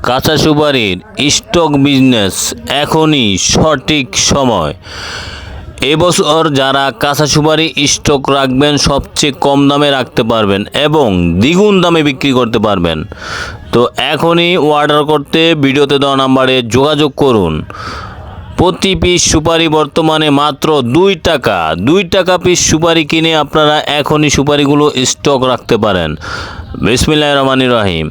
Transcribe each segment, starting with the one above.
কাঁচা সুপারির stock business এখনই সঠিক সময়। এবছর যারা কাঁচা সুপারি স্টক রাখবেন সবচেয়ে কম দামে রাখতে পারবেন এবং দ্বিগুণ দামে বিক্রি করতে পারবেন। তো এখনই অর্ডার করতে ভিডিওতে দেওয়া নাম্বারে যোগাযোগ করুন। প্রতি পিস সুপারি বর্তমানে মাত্র 2 টাকা পিস সুপারি কিনে আপনারা এখনই সুপারিগুলো স্টক রাখতে পারেন। বিসমিল্লাহির রহমানির রহিম।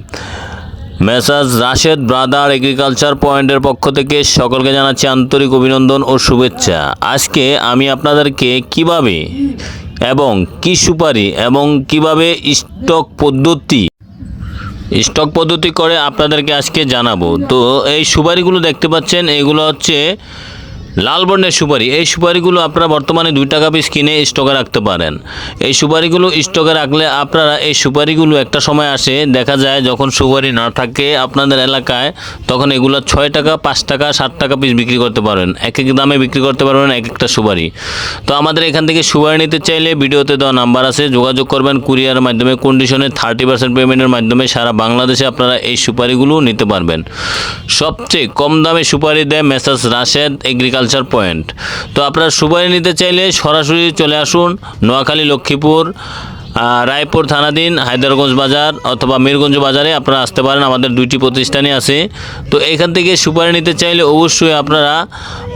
মেসার্স রাশেদ ব্রাদার এগ্রিকালচার পয়েন্টের পক্ষ থেকে সকলকে জানাচ্ছি আন্তরিক অভিনন্দন ও শুভেচ্ছা। আজকে আমি আপনাদেরকে কিভাবে এবং কি সুপারি এবং কিভাবে স্টক পদ্ধতি করে আপনাদেরকে আজকে জানাবো। তো এই সুপারিগুলো দেখতে পাচ্ছেন, এগুলো হচ্ছে লাল বর্ণের সুপারি। এই সুপারিগুলো আপনারা বর্তমানে 2 টাকা পিস কিনে স্টকে রাখতে পারেন। এই সুপারিগুলো স্টকে রাখলে আপনারা এই সুপারিগুলো একটা সময় আসে দেখা যায় যখন সুপারি না থাকে আপনাদের এলাকায়, তখন এগুলো 6 টাকা 5 টাকা 7 টাকা পিস বিক্রি করতে পারবেন। এক এক দামে বিক্রি করতে পারবেন এক একটা সুপারি। তো আমাদের এখান থেকে সুপারি নিতে চাইলে ভিডিওতে দেওয়া নাম্বার আছে, যোগাযোগ করবেন। কুরিয়ারের মাধ্যমে কন্ডিশনে 30% পেমেন্টের মাধ্যমে সারা বাংলাদেশে আপনারা এই সুপারিগুলো নিতে পারবেন। সবচেয়ে কম দামে সুপারি দেয় মেসার্স রাশেদ এগ্রিকালচার পয়েন্ট। তো আপনারা সুপারি নিতে চাইলে সরাসরি চলে আসুন নোয়াখালী, লক্ষ্মীপুর, রায়পুর থানাধীন হায়দারগঞ্জ বাজার অথবা মিরগঞ্জ বাজারে আপনারা আসতে পারেন। আমাদের 2টি প্রতিষ্ঠানই আছে। তো এখান থেকে সুপারি নিতে চাইলে অবশ্যই আপনারা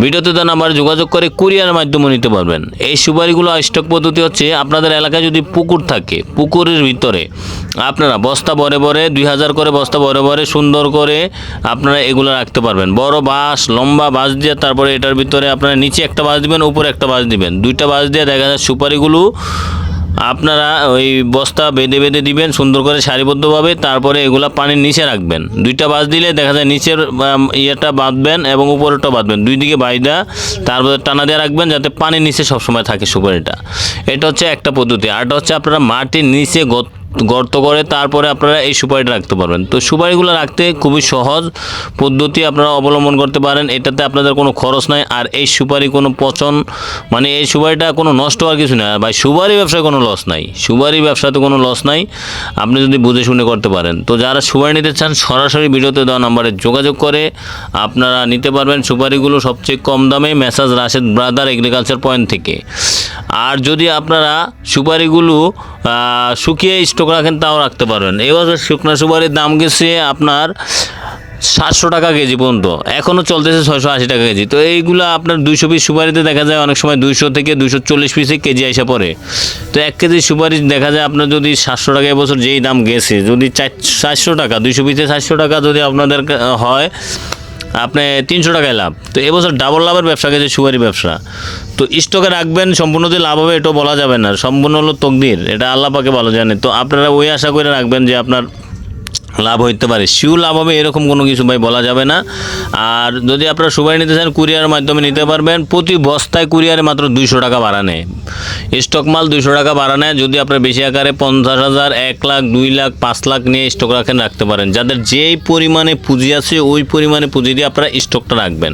ভিডিওতে দেওয়া নাম্বারে যোগাযোগ করে কুরিয়ারের মাধ্যমে নিতে পারবেন। এই সুপারিগুলো স্টক পদ্ধতি হচ্ছে, আপনাদের এলাকায় যদি পুকুর থাকে, পুকুরের ভিতরে আপনারা বস্তা ভরে ভরে 2000 করে বস্তা ভরে ভরে সুন্দর করে আপনারা এগুলো রাখতে পারবেন। বড় বাঁশ, লম্বা বাঁশ দিয়ে তারপরে এটার ভিতরে আপনারা নিচে একটা বাঁশ দিবেন, উপরে একটা বাঁশ দিবেন, 2টা বাঁশ দিয়ে দেখা যায় সুপারিগুলো আপনারা ওই বস্তা বেঁধে বেঁধে দিবেন সুন্দর করে সারিবদ্ধভাবে। তারপরে এগুলা পানির নিচে রাখবেন। 2টা বাঁশ দিলে দেখা যায় নিচের ইয়েটা বাঁধবেন এবং উপরেরটা বাঁধবেন, 2 দিকে বাইদা তারপরে টানা দিয়ে রাখবেন যাতে পানির নিচে সবসময় থাকে সুপারিটা। এটা হচ্ছে একটা পদ্ধতি। আরটা হচ্ছে আপনারা মাটির নিচে গর্ত করে তারপরে আপনারা এই সুপারিটা রাখতে পারবেন। তো সুপারিগুলো রাখতে খুবই সহজ পদ্ধতি আপনারা অবলম্বন করতে পারেন। এটাতে আপনাদের কোনো খরচ নাই। আর এই সুপারি কোনো পচন মানে এই সুপারিটা কোনো নষ্ট হওয়ার কিছু নেই। ভাই সুপারি ব্যবসায় কোনো লস নাই, সুপারি ব্যবসাতে কোনো লস নাই, আপনি যদি বুঝে শুনে করতে পারেন। তো যারা সুপারি নিতে চান সরাসরি ভিডিওতে দেওয়া নাম্বারে যোগাযোগ করে আপনারা নিতে পারবেন সুপারিগুলো সবচেয়ে কম দামে messrs Rashed brother agriculture point থেকে। আর যদি আপনারা সুপারিগুলো শুকিয়ে স্টক রাখেন তাও রাখতে পারবেন। এবছর শুকনা সুপারির দাম গেছে আপনার 700 টাকা কেজি পর্যন্ত, এখনও চলতেছে 680 টাকা কেজি। তো এইগুলো আপনার 200 পিস সুপারিতে দেখা যায় অনেক সময় 200 থেকে 240 পিসে কেজি এসে পড়ে। তো 1 কেজি সুপারি দেখা যায় আপনার যদি 700 টাকা এবছর যেই দাম গেছে, যদি 400 টাকা 200 পিসে 400 টাকা যদি আপনাদের হয়, আপনি 300 টাকায় লাভ। তো এবছর ডাবল লাভের ব্যবসা গেছে সুপারি ব্যবসা। তো স্টকে রাখবেন, সম্পূর্ণ যে লাভ হবে এটাও বলা যাবে না, সম্পূর্ণ হলো তকদির, এটা আল্লাহ পাকে ভালো জানে। তো আপনারা ওই আশা করে রাখবেন যে আপনার লাভ হইতে পারে, শিউ লাভ হবে এরকম কোনো কিছু ভাই বলা যাবে না। আর যদি আপনারা সুপারি নিতে চান কুরিয়ারের মাধ্যমে নিতে পারবেন। প্রতি বস্তায় কুরিয়ারে মাত্র 200 টাকা ভাড়া নেয়, স্টক মাল 200 টাকা ভাড়া নেয়। যদি আপনার বেশি আকারে 50,000, 1 লাখ, 2 লাখ, 5 লাখ নিয়ে স্টক রাখতে পারেন। যাদের যেই পরিমাণে পুঁজি আছে ওই পরিমাণে পুঁজি দিয়ে আপনারা স্টকটা রাখবেন।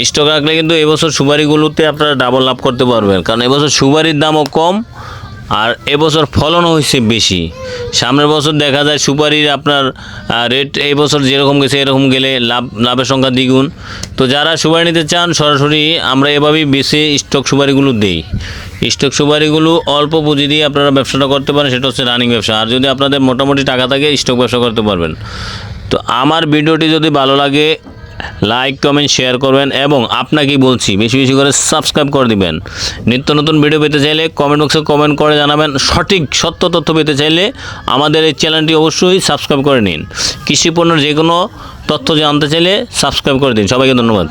স্টক রাখলে কিন্তু এবছর সুপারিগুলোতে আপনারা ডাবল লাভ করতে পারবেন, কারণ এবছর সুপারির দামও কম আর এবছর ফলনও হয়েছে বেশি। সামনের বছর দেখা যায় সুপারির আপনার রেট এই বছর যেরকম গেছে এরকম গেলে লাভের সংখ্যা দ্বিগুণ। তো যারা সুপারি নিতে চান সরাসরি আমরা এভাবেই বেশি স্টক সুপারিগুলো দেই। স্টক সুপারিগুলো অল্প পুঁজি দিয়ে আপনারা ব্যবসাটা করতে পারেন, সেটা হচ্ছে রানিং ব্যবসা। আর যদি আপনাদের মোটামুটি টাকা থাকে স্টক ব্যবসা করতে পারবেন। তো আমার ভিডিওটি যদি ভালো লাগে লাইক, কমেন্ট, শেয়ার করবেন এবং আপনাকে বলছি বেশি বেশি করে সাবস্ক্রাইব করে দিবেন। নিত্য নতুন ভিডিও পেতে চাইলে কমেন্ট বক্সে কমেন্ট করে জানাবেন। সঠিক সত্য তথ্য পেতে চাইলে আমাদের এই চ্যানেলটি অবশ্যই সাবস্ক্রাইব করে নিন। কৃষি পণ্যের যে কোনো তথ্য জানতে চাইলে সাবস্ক্রাইব করে দিন। সবাইকে ধন্যবাদ।